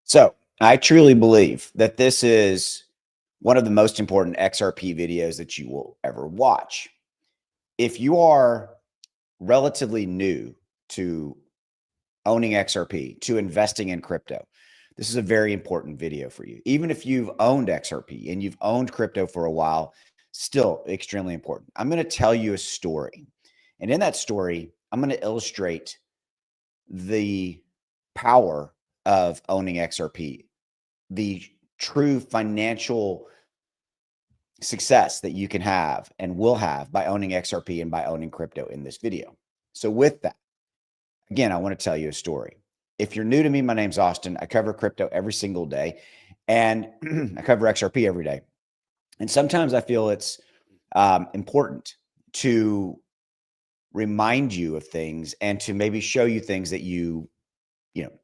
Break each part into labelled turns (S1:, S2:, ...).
S1: So I truly believe that this is one of the most important XRP videos that you will ever watch. If you are relatively new to owning XRP, to investing in crypto, this is a very important video for you. Even if you've owned XRP and you've owned crypto for a while, still extremely important. I'm going to tell you a story. And in that story, I'm going to illustrate the power of owning XRP, the true financial success that you can have and will have by owning XRP and by owning crypto in this video. So with that, again, I want to tell you a story. If you're new to me, my name's Austin. I cover crypto every single day and I cover XRP every day. And sometimes I feel it's important to remind you of things and to maybe show you things that you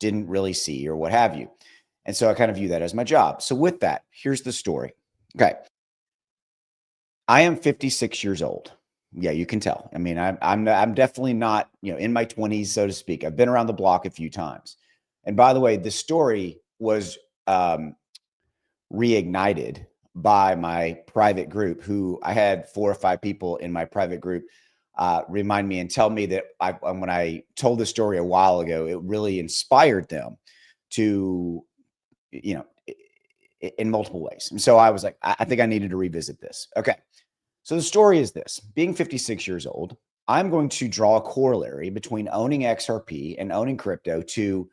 S1: didn't really see or what have you. And so I kind of view that as my job. So with that, here's the story. Okay. I am 56 years old. Yeah, you can tell. I mean, I'm definitely not, in my 20s, so to speak. I've been around the block a few times. And by the way, the story was reignited by my private group, who I had 4 or 5 people in my private group remind me and tell me that when I told the story a while ago, it really inspired them to, you know, in multiple ways. And so I was like, I think I needed to revisit this. Okay. So the story is this: being 56 years old, I'm going to draw a corollary between owning XRP and owning crypto to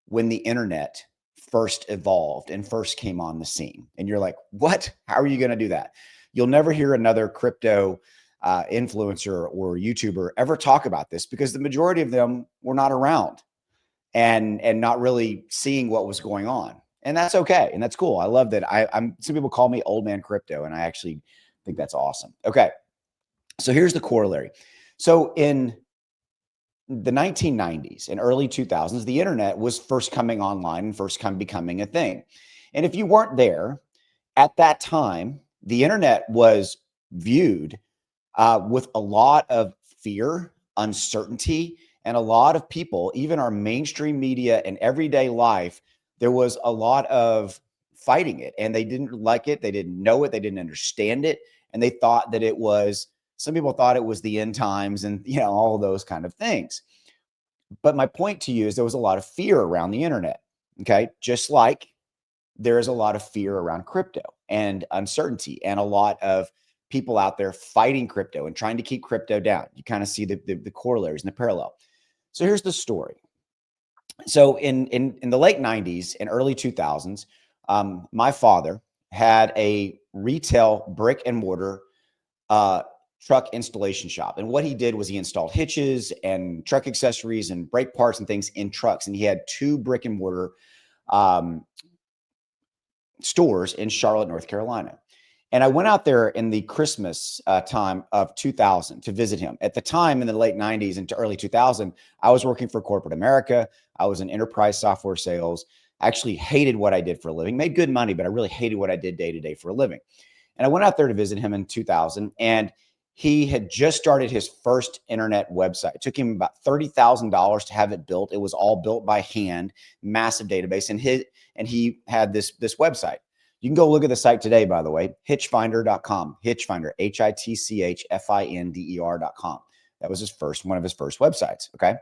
S1: when the internet first evolved and first came on the scene. And you're like, what? How are you going to do that? You'll never hear another crypto influencer or YouTuber ever talk about this because the majority of them were not around and not really seeing what was going on. And that's okay. And that's cool. I love that. I'm some people call me old man crypto, and I actually think that's awesome. Okay. So here's the corollary. So in the 1990s and early 2000s, the internet was first coming online and first becoming a thing. And if you weren't there at that time, the internet was viewed with a lot of fear, uncertainty, and a lot of people, even our mainstream media and everyday life, there was a lot of fighting it, and they didn't like it. They didn't know it. They didn't understand it. And they thought that it was, some people thought it was the end times and, all of those kind of things. But my point to you is there was a lot of fear around the internet. Okay. Just like there is a lot of fear around crypto and uncertainty and a lot of people out there fighting crypto and trying to keep crypto down. You kind of see the corollaries and the parallel. So here's the story. So in the late 90s and early 2000s, my father had a retail brick and mortar truck installation shop. And what he did was he installed hitches and truck accessories and brake parts and things in trucks. And he had 2 brick and mortar stores in Charlotte, North Carolina. And I went out there in the Christmas time of 2000 to visit him. At the time, in the late 90s into early 2000, I was working for corporate America. I was in enterprise software sales. I actually hated what I did for a living, made good money, but I really hated what I did day to day for a living. And I went out there to visit him in 2000, and he had just started his first internet website. It took him about $30,000 to have it built. It was all built by hand, massive database, and he had this website. You can go look at the site today, by the way, hitchfinder.com, Hitchfinder, HITCHFINDER.com. That was one of his first websites. Okay.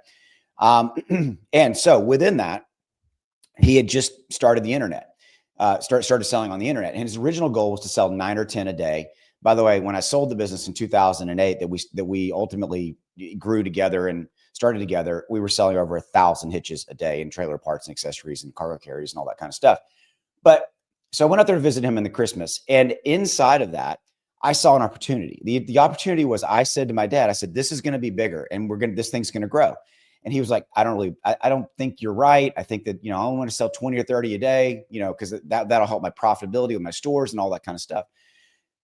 S1: And so within that, he had just started the internet, started selling on the internet. And his original goal was to sell 9 or 10 a day. By the way, when I sold the business in 2008, that we ultimately grew together and started together, we were selling over 1,000 hitches a day and trailer parts and accessories and cargo carriers and all that kind of stuff. But so I went out there to visit him in the Christmas, and inside of that, I saw an opportunity. The opportunity was, I said to my dad, I said, this is going to be bigger and this thing's going to grow. And he was like, I don't think you're right. I think that, I only want to sell 20 or 30 a day, because that'll help my profitability with my stores and all that kind of stuff.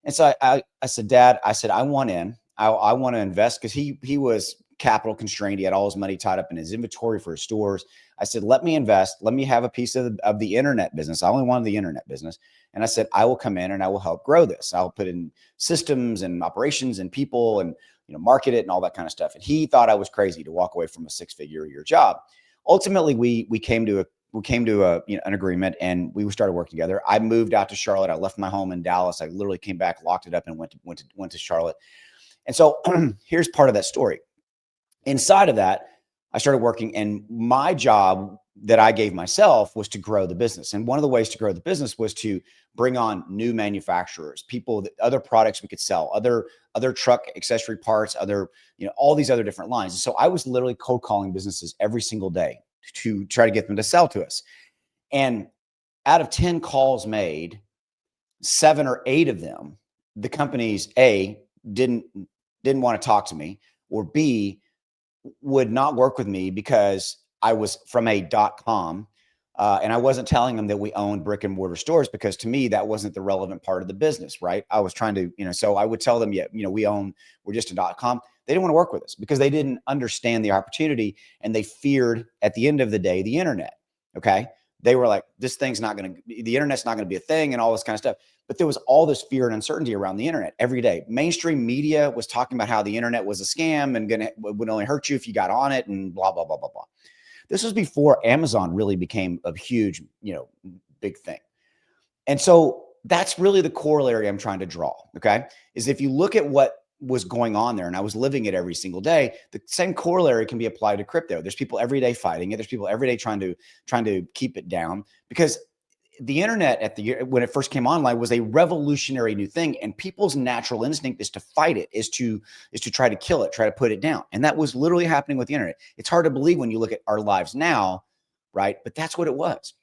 S1: And so I said, Dad, I want in. I want to invest, because he was capital constrained. He had all his money tied up in his inventory for his stores. I said, let me invest. Let me have a piece of the internet business. I only wanted the internet business. And I said, I will come in and I will help grow this. I'll put in systems and operations and people and, market it and all that kind of stuff. And he thought I was crazy to walk away from a 6-figure a year job. Ultimately, we came to we came to an agreement, and we started working together. I moved out to Charlotte. I left my home in Dallas. I literally came back, locked it up, and went to Charlotte. And so here's part of that story. Inside of that, I started working, and my job that I gave myself was to grow the business. And one of the ways to grow the business was to bring on new manufacturers, people that other products we could sell, other truck accessory parts, other, all these other different lines. And so I was literally cold calling businesses every single day to try to get them to sell to us. And out of 10 calls made, 7 or 8 of them, the companies didn't want to talk to me, or B, would not work with me because I was from a .com, and I wasn't telling them that we owned brick and mortar stores, because to me that wasn't the relevant part of the business, right? I was trying to, so I would tell them, yeah, we're just a .com. They didn't want to work with us because they didn't understand the opportunity, and they feared at the end of the day the internet. Okay, they were like, the internet's not going to be a thing, and all this kind of stuff. But there was all this fear and uncertainty around the internet every day. Mainstream media was talking about how the internet was a scam and would only hurt you if you got on it, and blah, blah, blah, blah, blah. This was before Amazon really became a huge, big thing. And so that's really the corollary I'm trying to draw. Okay. Is if you look at what was going on there, and I was living it every single day, the same corollary can be applied to crypto. There's people every day fighting it. There's people every day trying to keep it down, because the internet when it first came online was a revolutionary new thing, and people's natural instinct is to fight it, is to try to kill it, try to put it down. And that was literally happening with the internet. It's hard to believe when you look at our lives now, right? But that's what it was.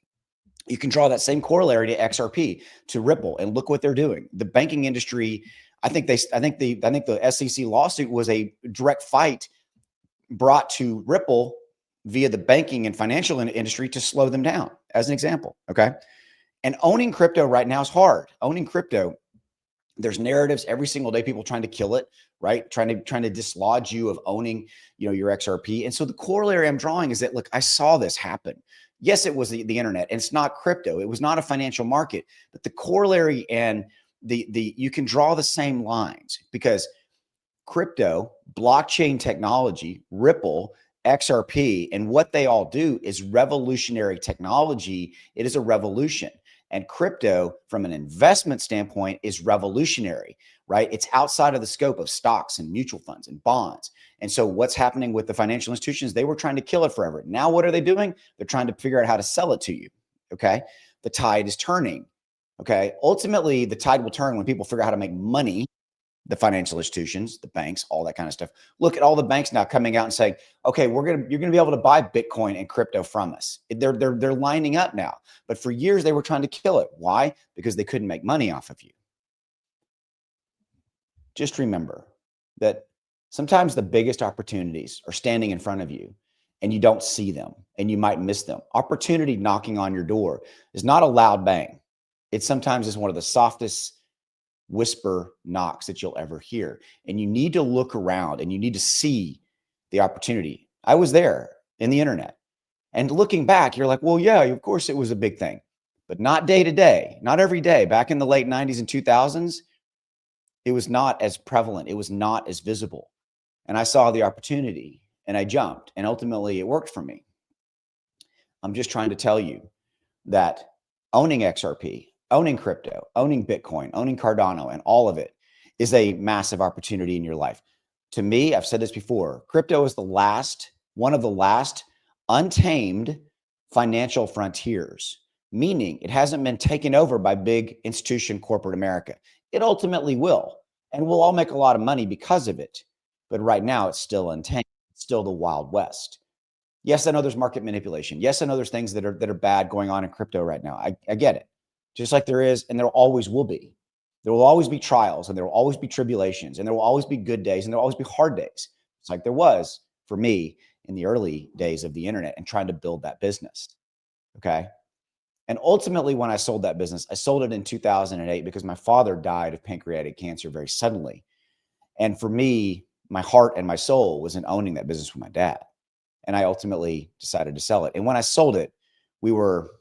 S1: You can draw that same corollary to XRP, to Ripple, and look what they're doing. The banking industry, I think the SEC lawsuit was a direct fight brought to Ripple via the banking and financial industry to slow them down, as an example. Okay. And owning crypto right now is hard. Owning crypto, there's narratives every single day, people trying to kill it, right? Trying to dislodge you of owning, your XRP. And so the corollary I'm drawing is that, look, I saw this happen. Yes, it was the internet, and it's not crypto. It was not a financial market, but the corollary and you can draw the same lines, because crypto, blockchain technology, Ripple, XRP, and what they all do is revolutionary technology. It is a revolution. And crypto, from an investment standpoint, is revolutionary, right? It's outside of the scope of stocks and mutual funds and bonds. And so what's happening with the financial institutions? They were trying to kill it forever. Now what are they doing? They're trying to figure out how to sell it to you. Okay. The tide is turning. Okay. Ultimately, the tide will turn when people figure out how to make money. The financial institutions, the banks, all that kind of stuff. Look at all the banks now coming out and saying, okay, you're going to be able to buy Bitcoin and crypto from us. They're lining up now. But for years they were trying to kill it. Why? Because they couldn't make money off of you. Just remember that sometimes the biggest opportunities are standing in front of you, and you don't see them, and you might miss them. Opportunity knocking on your door is not a loud bang. It sometimes is one of the softest whisper knocks that you'll ever hear. And you need to look around, and you need to see the opportunity. I was there in the internet, and looking back, you're like, well, yeah, of course it was a big thing, but not day to day, not every day. Back in the late 90s and 2000s, it was not as prevalent. It was not as visible. And I saw the opportunity, and I jumped, and ultimately it worked for me. I'm just trying to tell you that owning XRP, owning crypto, owning Bitcoin, owning Cardano, and all of it is a massive opportunity in your life. To me, I've said this before, crypto is one of the last untamed financial frontiers, meaning it hasn't been taken over by big institution corporate America. It ultimately will, and we'll all make a lot of money because of it. But right now it's still untamed. It's still the Wild West. Yes, I know there's market manipulation. Yes, I know there's things that are bad going on in crypto right now. I get it. Just like there is, and there always will be. There will always be trials, and there will always be tribulations, and there will always be good days, and there will always be hard days. It's like there was for me in the early days of the internet and trying to build that business. Okay. And ultimately, when I sold that business, I sold it in 2008 because my father died of pancreatic cancer very suddenly. And for me, my heart and my soul was in owning that business with my dad. And I ultimately decided to sell it. And when I sold it, we were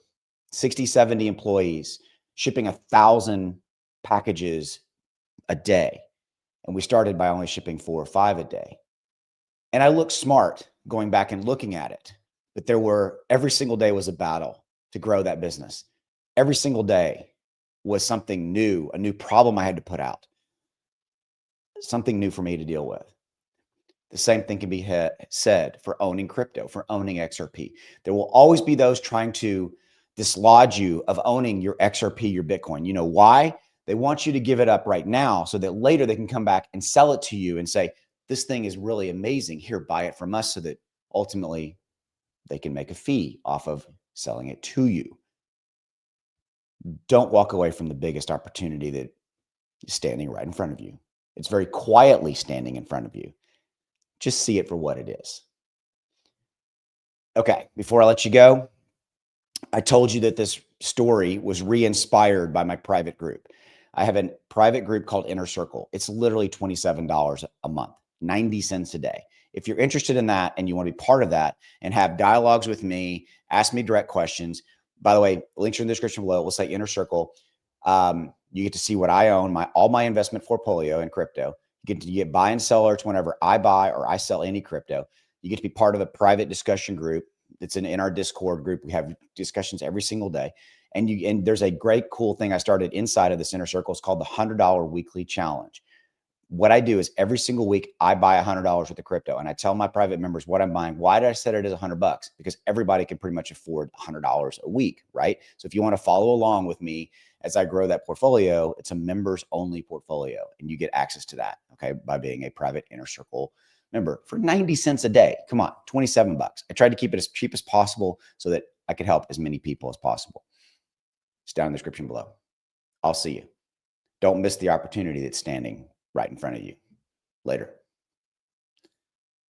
S1: 60, 70 employees shipping 1,000 packages a day. And we started by only shipping 4 or 5 a day. And I looked smart going back and looking at it, but every single day was a battle. to grow that business. Every single day was something new, a new problem I had to put out, something new for me to deal with. The same thing can be said for owning crypto, for owning XRP. There will always be those trying to dislodge you of owning your XRP, your Bitcoin. You know why? They want you to give it up right now so that later they can come back and sell it to you and say, this thing is really amazing. Here, buy it from us, so that ultimately they can make a fee off of selling it to you. Don't walk away from the biggest opportunity that is standing right in front of you. It's very quietly standing in front of you. Just see it for what it is. Okay, before I let you go, I told you that this story was re-inspired by my private group. I have a private group called Inner Circle. It's literally $27 a month, 90 cents a day. If you're interested in that and you want to be part of that and have dialogues with me, ask me direct questions. By the way, links are in the description below. We'll say Inner Circle. You get to see what I own, all my investment portfolio in crypto. You get buy and sell alerts whenever I buy or I sell any crypto. You get to be part of a private discussion group. It's in our Discord group. We have discussions every single day. And there's a great cool thing I started inside of this Inner Circle. It's called the $100 weekly challenge. What I do is every single week I buy $100 worth of crypto, and I tell my private members what I'm buying. Why did I set it as $100? Because everybody can pretty much afford $100 a week, right? So if you want to follow along with me as I grow that portfolio, it's a members only portfolio, and you get access to that, okay, by being a private Inner Circle member for 90 cents a day. Come on, 27 bucks. I tried to keep it as cheap as possible so that I could help as many people as possible. It's down in the description below. I'll see you. Don't miss the opportunity that's standing right in front of you. Later.